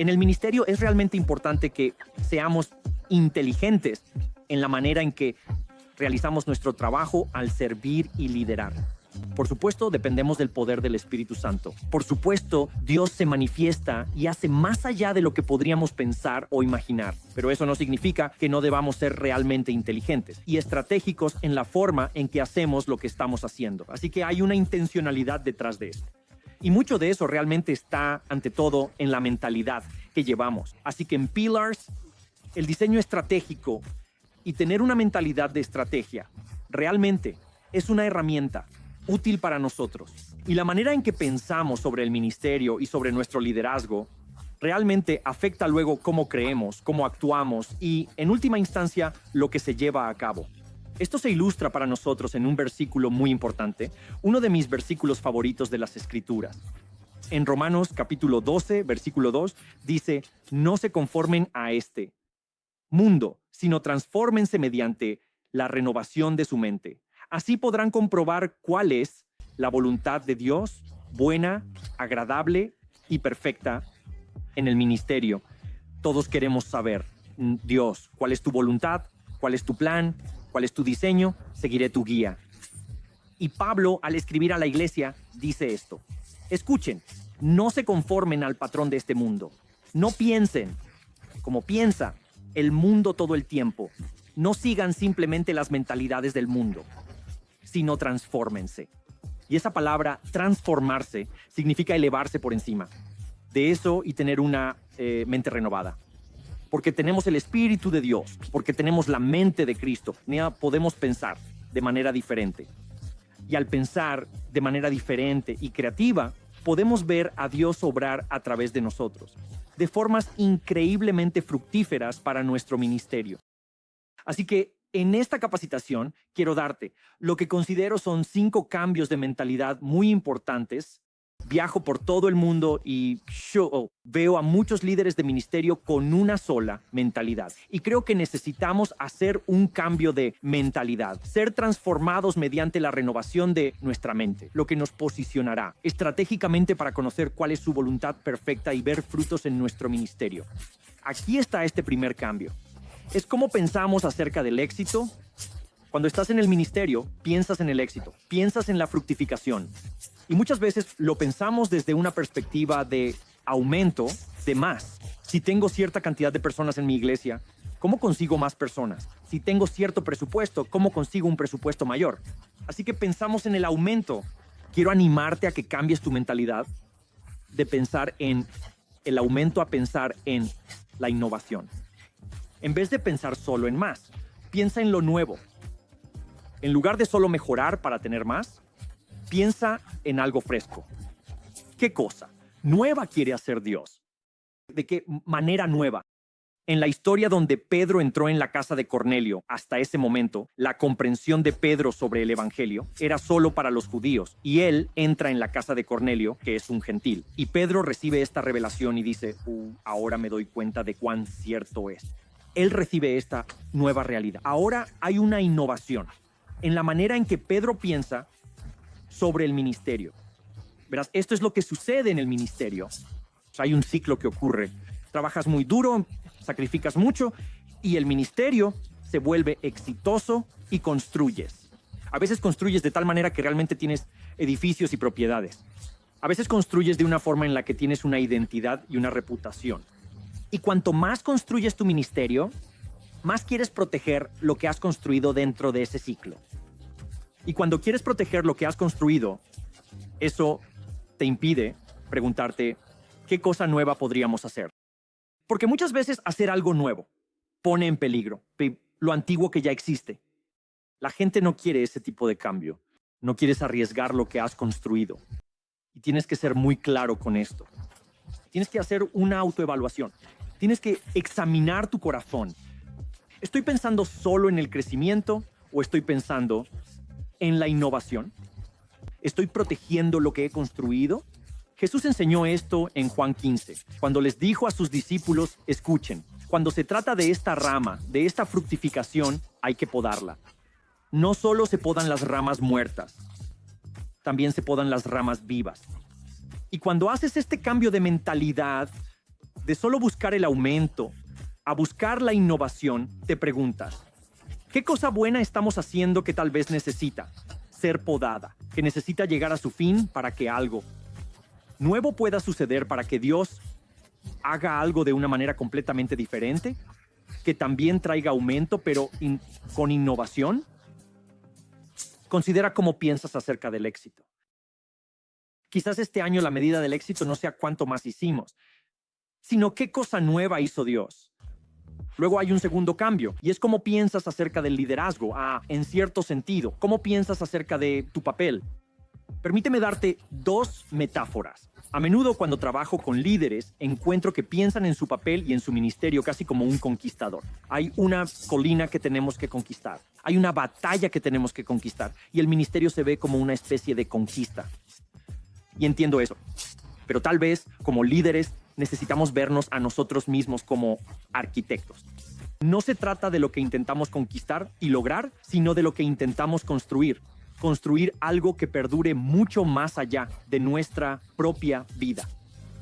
En el ministerio es realmente importante que seamos inteligentes en la manera en que realizamos nuestro trabajo al servir y liderar. Por supuesto, dependemos del poder del Espíritu Santo. Por supuesto, Dios se manifiesta y hace más allá de lo que podríamos pensar o imaginar. Pero eso no significa que no debamos ser realmente inteligentes y estratégicos en la forma en que hacemos lo que estamos haciendo. Así que hay una intencionalidad detrás de esto. Y mucho de eso realmente está, ante todo, en la mentalidad que llevamos. Así que en Pillars, el diseño estratégico y tener una mentalidad de estrategia realmente es una herramienta útil para nosotros. Y la manera en que pensamos sobre el ministerio y sobre nuestro liderazgo realmente afecta luego cómo creemos, cómo actuamos y, en última instancia, lo que se lleva a cabo. Esto se ilustra para nosotros en un versículo muy importante, uno de mis versículos favoritos de las Escrituras. En Romanos capítulo 12, versículo 2, dice: no se conformen a este mundo, sino transfórmense mediante la renovación de su mente. Así podrán comprobar cuál es la voluntad de Dios, buena, agradable y perfecta en el ministerio. Todos queremos saber, Dios, ¿cuál es tu voluntad? ¿Cuál es tu plan? ¿Cuál es tu diseño? Seguiré tu guía. Y Pablo, al escribir a la iglesia, dice esto: escuchen, no se conformen al patrón de este mundo. No piensen como piensa el mundo todo el tiempo. No sigan simplemente las mentalidades del mundo, sino transfórmense. Y esa palabra, transformarse, significa elevarse por encima de eso y tener una mente renovada. Porque tenemos el Espíritu de Dios, porque tenemos la mente de Cristo, podemos pensar de manera diferente. Y al pensar de manera diferente y creativa, podemos ver a Dios obrar a través de nosotros, de formas increíblemente fructíferas para nuestro ministerio. Así que en esta capacitación quiero darte lo que considero son 5 cambios de mentalidad muy importantes. Viajo por todo el mundo y veo a muchos líderes de ministerio con una sola mentalidad. Y creo que necesitamos hacer un cambio de mentalidad, ser transformados mediante la renovación de nuestra mente, lo que nos posicionará estratégicamente para conocer cuál es su voluntad perfecta y ver frutos en nuestro ministerio. Aquí está este primer cambio. Es cómo pensamos acerca del éxito. Cuando estás en el ministerio, piensas en el éxito, piensas en la fructificación. Y muchas veces lo pensamos desde una perspectiva de aumento, de más. Si tengo cierta cantidad de personas en mi iglesia, ¿cómo consigo más personas? Si tengo cierto presupuesto, ¿cómo consigo un presupuesto mayor? Así que pensamos en el aumento. Quiero animarte a que cambies tu mentalidad de pensar en el aumento a pensar en la innovación. En vez de pensar solo en más, piensa en lo nuevo. En lugar de solo mejorar para tener más, piensa en algo fresco. ¿Qué cosa nueva quiere hacer Dios? ¿De qué manera nueva? En la historia donde Pedro entró en la casa de Cornelio, hasta ese momento, la comprensión de Pedro sobre el evangelio era solo para los judíos, y él entra en la casa de Cornelio, que es un gentil. Y Pedro recibe esta revelación y dice: ahora me doy cuenta de cuán cierto es. Él recibe esta nueva realidad. Ahora hay una innovación en la manera en que Pedro piensa sobre el ministerio. Verás, esto es lo que sucede en el ministerio. O sea, hay un ciclo que ocurre. Trabajas muy duro, sacrificas mucho y el ministerio se vuelve exitoso y construyes. A veces construyes de tal manera que realmente tienes edificios y propiedades. A veces construyes de una forma en la que tienes una identidad y una reputación. Y cuanto más construyes tu ministerio, más quieres proteger lo que has construido dentro de ese ciclo. Y cuando quieres proteger lo que has construido, eso te impide preguntarte qué cosa nueva podríamos hacer. Porque muchas veces hacer algo nuevo pone en peligro lo antiguo que ya existe. La gente no quiere ese tipo de cambio. No quieres arriesgar lo que has construido. Y tienes que ser muy claro con esto. Tienes que hacer una autoevaluación. Tienes que examinar tu corazón. ¿Estoy pensando solo en el crecimiento o estoy pensando en la innovación? ¿Estoy protegiendo lo que he construido? Jesús enseñó esto en Juan 15, cuando les dijo a sus discípulos: escuchen, cuando se trata de esta rama, de esta fructificación, hay que podarla. No solo se podan las ramas muertas, también se podan las ramas vivas. Y cuando haces este cambio de mentalidad, De solo buscar el aumento a buscar la innovación, te preguntas, ¿qué cosa buena estamos haciendo que tal vez necesita ser podada, que necesita llegar a su fin para que algo nuevo pueda suceder, para que Dios haga algo de una manera completamente diferente, que también traiga aumento, pero con innovación? Considera cómo piensas acerca del éxito. Quizás este año la medida del éxito no sea cuánto más hicimos, sino qué cosa nueva hizo Dios. Luego hay un segundo cambio, y es cómo piensas acerca del liderazgo, en cierto sentido. ¿Cómo piensas acerca de tu papel? Permíteme darte dos metáforas. A menudo cuando trabajo con líderes, encuentro que piensan en su papel y en su ministerio casi como un conquistador. Hay una colina que tenemos que conquistar. Hay una batalla que tenemos que conquistar. Y el ministerio se ve como una especie de conquista. Y entiendo eso. Pero tal vez, como líderes, necesitamos vernos a nosotros mismos como arquitectos. No se trata de lo que intentamos conquistar y lograr, sino de lo que intentamos construir. Construir algo que perdure mucho más allá de nuestra propia vida.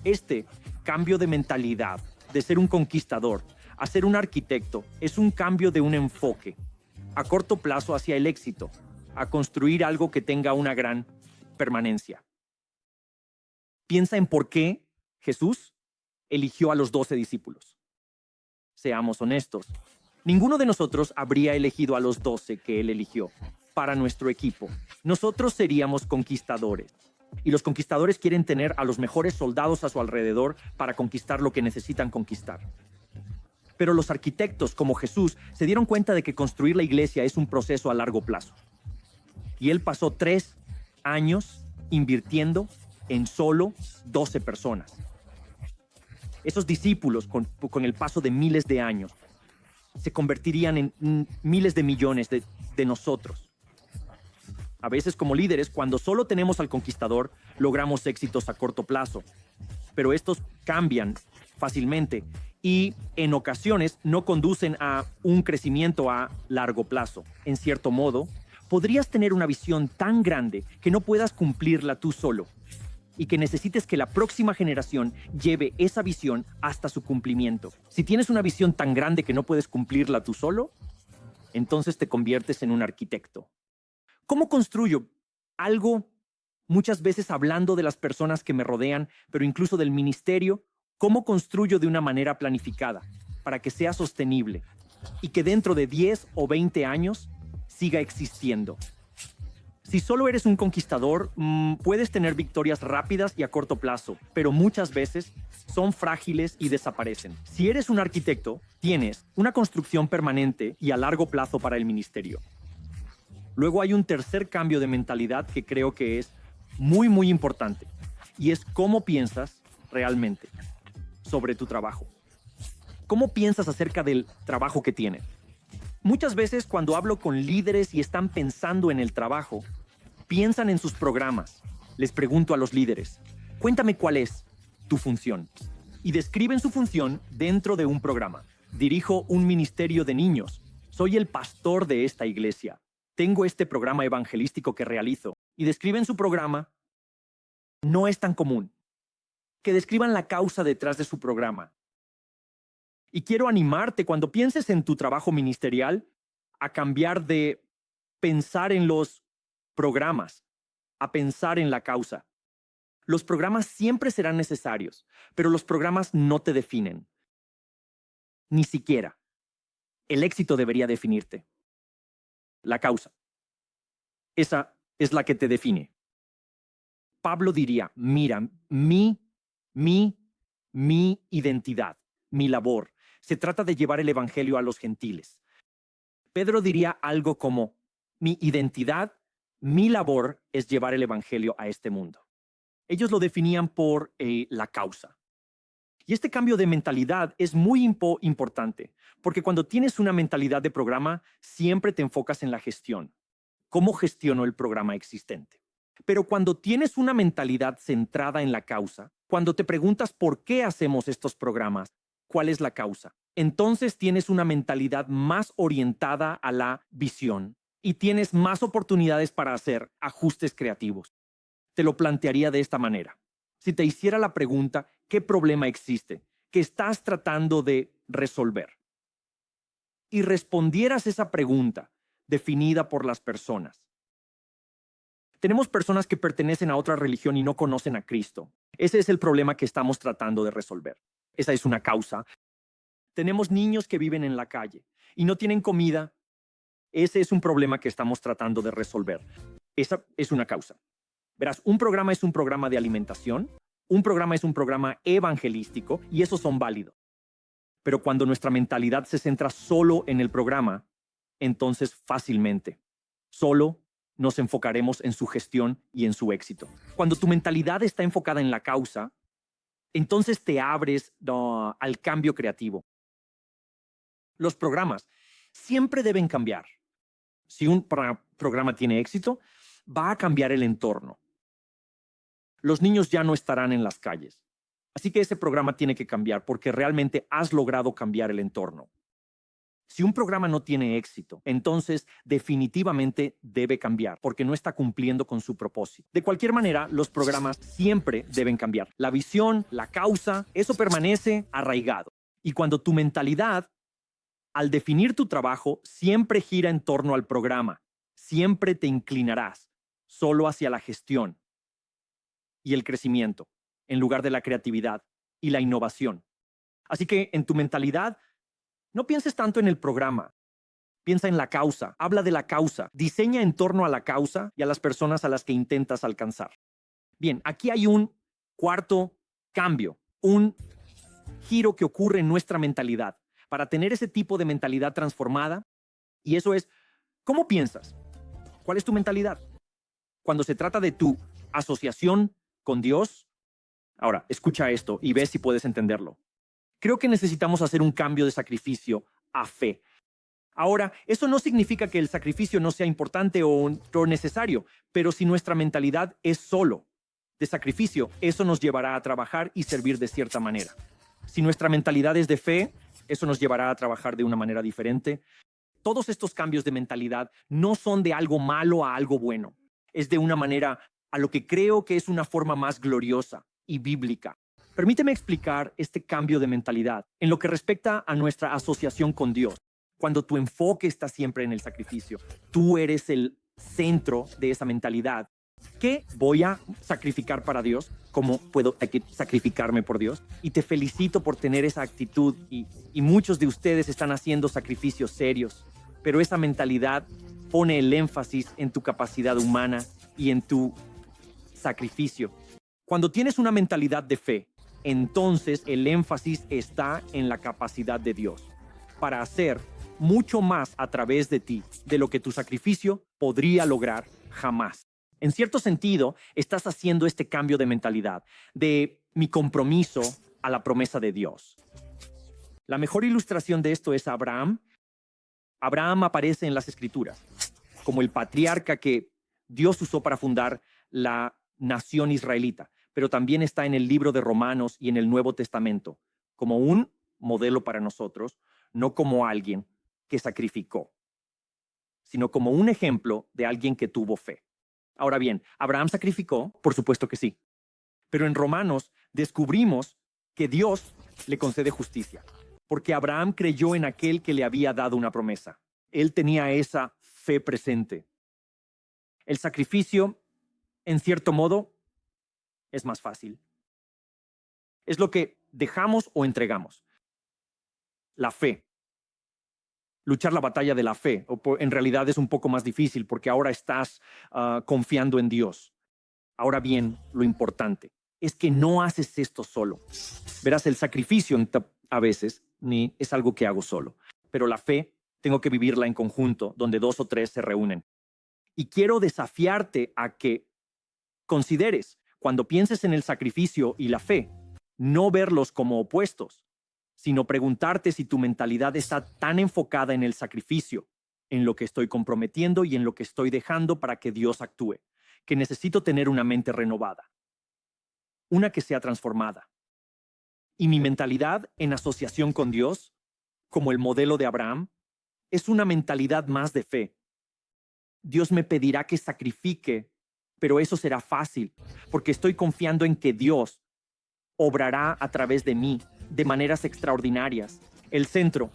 Este cambio de mentalidad, de ser un conquistador a ser un arquitecto, es un cambio de un enfoque a corto plazo hacia el éxito, a construir algo que tenga una gran permanencia. Piensa en por qué Jesús eligió a los 12 discípulos. Seamos honestos, ninguno de nosotros habría elegido a los 12 que él eligió para nuestro equipo. Nosotros seríamos conquistadores. Y los conquistadores quieren tener a los mejores soldados a su alrededor para conquistar lo que necesitan conquistar. Pero los arquitectos, como Jesús, se dieron cuenta de que construir la iglesia es un proceso a largo plazo. Y él pasó 3 años invirtiendo en solo 12 personas. Esos discípulos, con el paso de miles de años, se convertirían en miles de millones de nosotros. A veces, como líderes, cuando solo tenemos al conquistador, logramos éxitos a corto plazo. Pero estos cambian fácilmente y en ocasiones no conducen a un crecimiento a largo plazo. En cierto modo, podrías tener una visión tan grande que no puedas cumplirla tú solo y que necesites que la próxima generación lleve esa visión hasta su cumplimiento. Si tienes una visión tan grande que no puedes cumplirla tú solo, entonces te conviertes en un arquitecto. ¿Cómo construyo algo? Muchas veces hablando de las personas que me rodean, pero incluso del ministerio, ¿cómo construyo de una manera planificada para que sea sostenible y que dentro de 10 o 20 años siga existiendo? Si solo eres un conquistador, puedes tener victorias rápidas y a corto plazo, pero muchas veces son frágiles y desaparecen. Si eres un arquitecto, tienes una construcción permanente y a largo plazo para el ministerio. Luego hay un tercer cambio de mentalidad que creo que es muy, muy importante, y es cómo piensas realmente sobre tu trabajo. ¿Cómo piensas acerca del trabajo que tienes? Muchas veces cuando hablo con líderes y están pensando en el trabajo, piensan en sus programas. Les pregunto a los líderes, cuéntame cuál es tu función. Y describen su función dentro de un programa. Dirijo un ministerio de niños. Soy el pastor de esta iglesia. Tengo este programa evangelístico que realizo. Y describen su programa. No es tan común que describan la causa detrás de su programa. Y quiero animarte cuando pienses en tu trabajo ministerial a cambiar de pensar en los programas a pensar en la causa. Los programas siempre serán necesarios, pero los programas no te definen. Ni siquiera. El éxito debería definirte. La causa. Esa es la que te define. Pablo diría, mira, mi identidad, mi labor. Se trata de llevar el evangelio a los gentiles. Pedro diría algo como, mi identidad, mi labor es llevar el evangelio a este mundo. Ellos lo definían por la causa. Y este cambio de mentalidad es muy importante, porque cuando tienes una mentalidad de programa, siempre te enfocas en la gestión. ¿Cómo gestiono el programa existente? Pero cuando tienes una mentalidad centrada en la causa, cuando te preguntas por qué hacemos estos programas, ¿cuál es la causa? Entonces tienes una mentalidad más orientada a la visión y tienes más oportunidades para hacer ajustes creativos. Te lo plantearía de esta manera. Si te hiciera la pregunta, ¿qué problema existe? que estás tratando de resolver y respondieras esa pregunta definida por las personas. Tenemos personas que pertenecen a otra religión y no conocen a Cristo. Ese es el problema que estamos tratando de resolver. Esa es una causa. Tenemos niños que viven en la calle y no tienen comida. Ese es un problema que estamos tratando de resolver. Esa es una causa. Verás, un programa es un programa de alimentación, un programa es un programa evangelístico y esos son válidos. Pero cuando nuestra mentalidad se centra solo en el programa, entonces fácilmente, solo nos enfocaremos en su gestión y en su éxito. Cuando tu mentalidad está enfocada en la causa, entonces te abres al cambio creativo. Los programas siempre deben cambiar. Si un programa tiene éxito, va a cambiar el entorno. Los niños ya no estarán en las calles. Así que ese programa tiene que cambiar porque realmente has logrado cambiar el entorno. Si un programa no tiene éxito, entonces definitivamente debe cambiar porque no está cumpliendo con su propósito. De cualquier manera, los programas siempre deben cambiar. La visión, la causa, eso permanece arraigado. Y cuando tu mentalidad, al definir tu trabajo, siempre gira en torno al programa, siempre te inclinarás solo hacia la gestión y el crecimiento, en lugar de la creatividad y la innovación. Así que en tu mentalidad, no pienses tanto en el programa, piensa en la causa, habla de la causa, diseña en torno a la causa y a las personas a las que intentas alcanzar. Bien, aquí hay un cuarto cambio, un giro que ocurre en nuestra mentalidad para tener ese tipo de mentalidad transformada, y eso es, ¿cómo piensas? ¿Cuál es tu mentalidad? Cuando se trata de tu asociación con Dios, ahora, escucha esto y ve si puedes entenderlo. Creo que necesitamos hacer un cambio de sacrificio a fe. Ahora, eso no significa que el sacrificio no sea importante o necesario, pero si nuestra mentalidad es solo de sacrificio, eso nos llevará a trabajar y servir de cierta manera. Si nuestra mentalidad es de fe, eso nos llevará a trabajar de una manera diferente. Todos estos cambios de mentalidad no son de algo malo a algo bueno. Es de una manera a lo que creo que es una forma más gloriosa y bíblica. Permíteme explicar este cambio de mentalidad en lo que respecta a nuestra asociación con Dios. Cuando tu enfoque está siempre en el sacrificio, tú eres el centro de esa mentalidad. ¿Qué voy a sacrificar para Dios? ¿Cómo puedo sacrificarme por Dios? Y te felicito por tener esa actitud y muchos de ustedes están haciendo sacrificios serios, pero esa mentalidad pone el énfasis en tu capacidad humana y en tu sacrificio. Cuando tienes una mentalidad de fe, entonces el énfasis está en la capacidad de Dios para hacer mucho más a través de ti de lo que tu sacrificio podría lograr jamás. En cierto sentido, estás haciendo este cambio de mentalidad, de mi compromiso a la promesa de Dios. La mejor ilustración de esto es Abraham. Abraham aparece en las Escrituras como el patriarca que Dios usó para fundar la nación israelita, pero también está en el libro de Romanos y en el Nuevo Testamento como un modelo para nosotros, no como alguien que sacrificó, sino como un ejemplo de alguien que tuvo fe. Ahora bien, ¿Abraham sacrificó? Por supuesto que sí. Pero en Romanos descubrimos que Dios le concede justicia, porque Abraham creyó en aquel que le había dado una promesa. Él tenía esa fe presente. El sacrificio, en cierto modo, es más fácil. Es lo que dejamos o entregamos. La fe. Luchar la batalla de la fe, en realidad es un poco más difícil porque ahora estás confiando en Dios. Ahora bien, lo importante es que no haces esto solo. Verás, el sacrificio a veces es algo que hago solo, pero la fe tengo que vivirla en conjunto, donde 2 o 3 se reúnen. Y quiero desafiarte a que consideres, cuando pienses en el sacrificio y la fe, no verlos como opuestos, sino preguntarte si tu mentalidad está tan enfocada en el sacrificio, en lo que estoy comprometiendo y en lo que estoy dejando para que Dios actúe, que necesito tener una mente renovada, una que sea transformada. Y mi mentalidad en asociación con Dios, como el modelo de Abraham, es una mentalidad más de fe. Dios me pedirá que sacrifique, pero eso será fácil, porque estoy confiando en que Dios obrará a través de mí de maneras extraordinarias. El centro,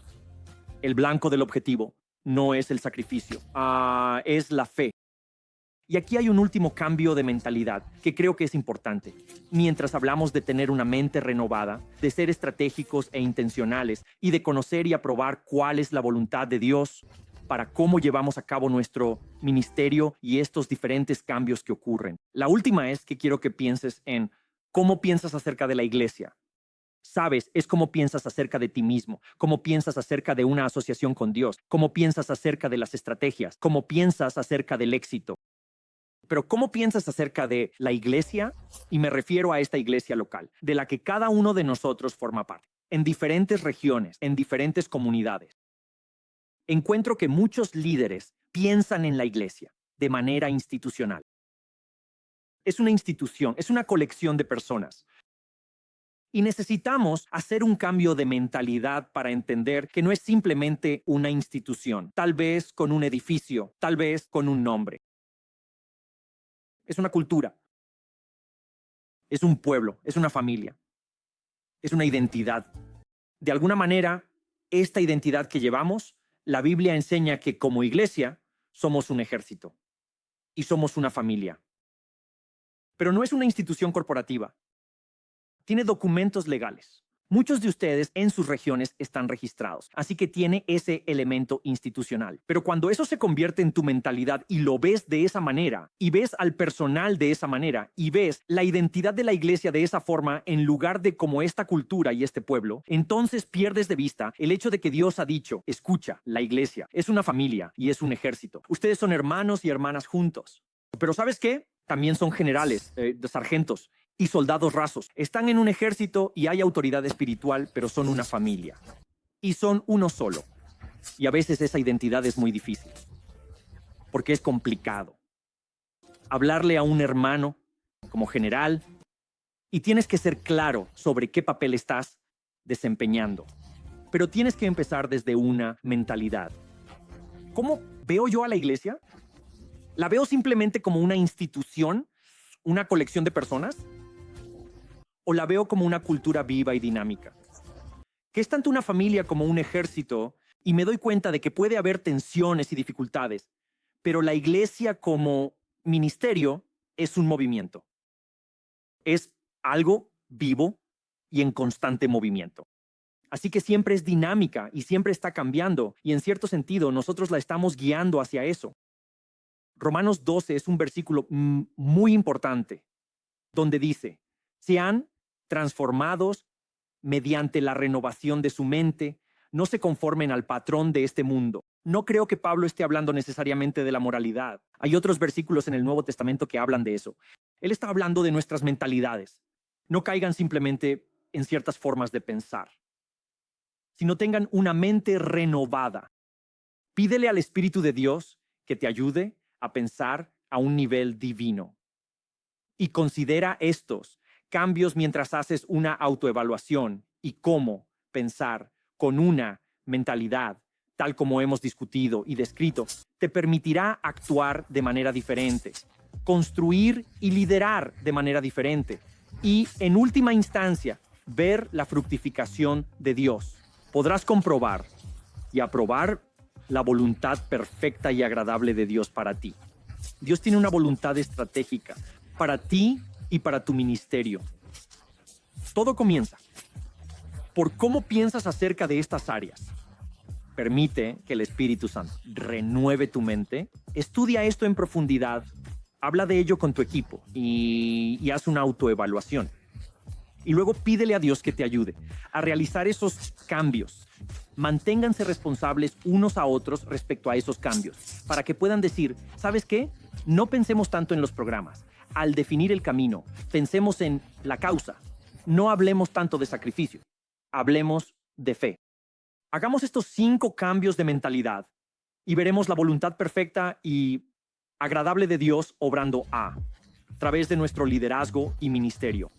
el blanco del objetivo, no es el sacrificio, es la fe. Y aquí hay un último cambio de mentalidad que creo que es importante. Mientras hablamos de tener una mente renovada, de ser estratégicos e intencionales y de conocer y aprobar cuál es la voluntad de Dios para cómo llevamos a cabo nuestro ministerio y estos diferentes cambios que ocurren. La última es que quiero que pienses en cómo piensas acerca de la iglesia. Sabes, es cómo piensas acerca de ti mismo, cómo piensas acerca de una asociación con Dios, cómo piensas acerca de las estrategias, cómo piensas acerca del éxito. Pero ¿cómo piensas acerca de la iglesia? Y me refiero a esta iglesia local, de la que cada uno de nosotros forma parte, en diferentes regiones, en diferentes comunidades. Encuentro que muchos líderes piensan en la iglesia de manera institucional. Es una institución, es una colección de personas. Y necesitamos hacer un cambio de mentalidad para entender que no es simplemente una institución, tal vez con un edificio, tal vez con un nombre. Es una cultura, es un pueblo, es una familia, es una identidad. De alguna manera, esta identidad que llevamos, la Biblia enseña que como iglesia somos un ejército y somos una familia. Pero no es una institución corporativa. Tiene documentos legales. Muchos de ustedes en sus regiones están registrados, así que tiene ese elemento institucional. Pero cuando eso se convierte en tu mentalidad y lo ves de esa manera, y ves al personal de esa manera, y ves la identidad de la iglesia de esa forma en lugar de como esta cultura y este pueblo, entonces pierdes de vista el hecho de que Dios ha dicho, escucha, la iglesia es una familia y es un ejército. Ustedes son hermanos y hermanas juntos. Pero ¿sabes qué? También son generales, sargentos y soldados rasos. Están en un ejército y hay autoridad espiritual, pero son una familia. Y son uno solo. Y a veces esa identidad es muy difícil, porque es complicado. Hablarle a un hermano como general y tienes que ser claro sobre qué papel estás desempeñando. Pero tienes que empezar desde una mentalidad. ¿Cómo veo yo a la iglesia? ¿La veo simplemente como una institución, una colección de personas? ¿O la veo como una cultura viva y dinámica? Que es tanto una familia como un ejército, y me doy cuenta de que puede haber tensiones y dificultades, pero la iglesia como ministerio es un movimiento. Es algo vivo y en constante movimiento. Así que siempre es dinámica y siempre está cambiando, y en cierto sentido nosotros la estamos guiando hacia eso. Romanos 12 es un versículo muy importante, donde dice, sean transformados mediante la renovación de su mente, no se conformen al patrón de este mundo. No creo que Pablo esté hablando necesariamente de la moralidad. Hay otros versículos en el Nuevo Testamento que hablan de eso. Él está hablando de nuestras mentalidades. No caigan simplemente en ciertas formas de pensar, sino tengan una mente renovada. Pídele al Espíritu de Dios que te ayude a pensar a un nivel divino. Y considera estos cambios mientras haces una autoevaluación y cómo pensar con una mentalidad, tal como hemos discutido y descrito, te permitirá actuar de manera diferente, construir y liderar de manera diferente y, en última instancia, ver la fructificación de Dios. Podrás comprobar y aprobar la voluntad perfecta y agradable de Dios para ti. Dios tiene una voluntad estratégica para ti y para tu ministerio. Todo comienza por cómo piensas acerca de estas áreas. Permite que el Espíritu Santo renueve tu mente. Estudia esto en profundidad. Habla de ello con tu equipo y haz una autoevaluación. Y luego pídele a Dios que te ayude a realizar esos cambios. Manténganse responsables unos a otros respecto a esos cambios, para que puedan decir, ¿sabes qué? No pensemos tanto en los programas. Al definir el camino, pensemos en la causa. No hablemos tanto de sacrificio, hablemos de fe. Hagamos estos 5 cambios de mentalidad y veremos la voluntad perfecta y agradable de Dios obrando a través de nuestro liderazgo y ministerio.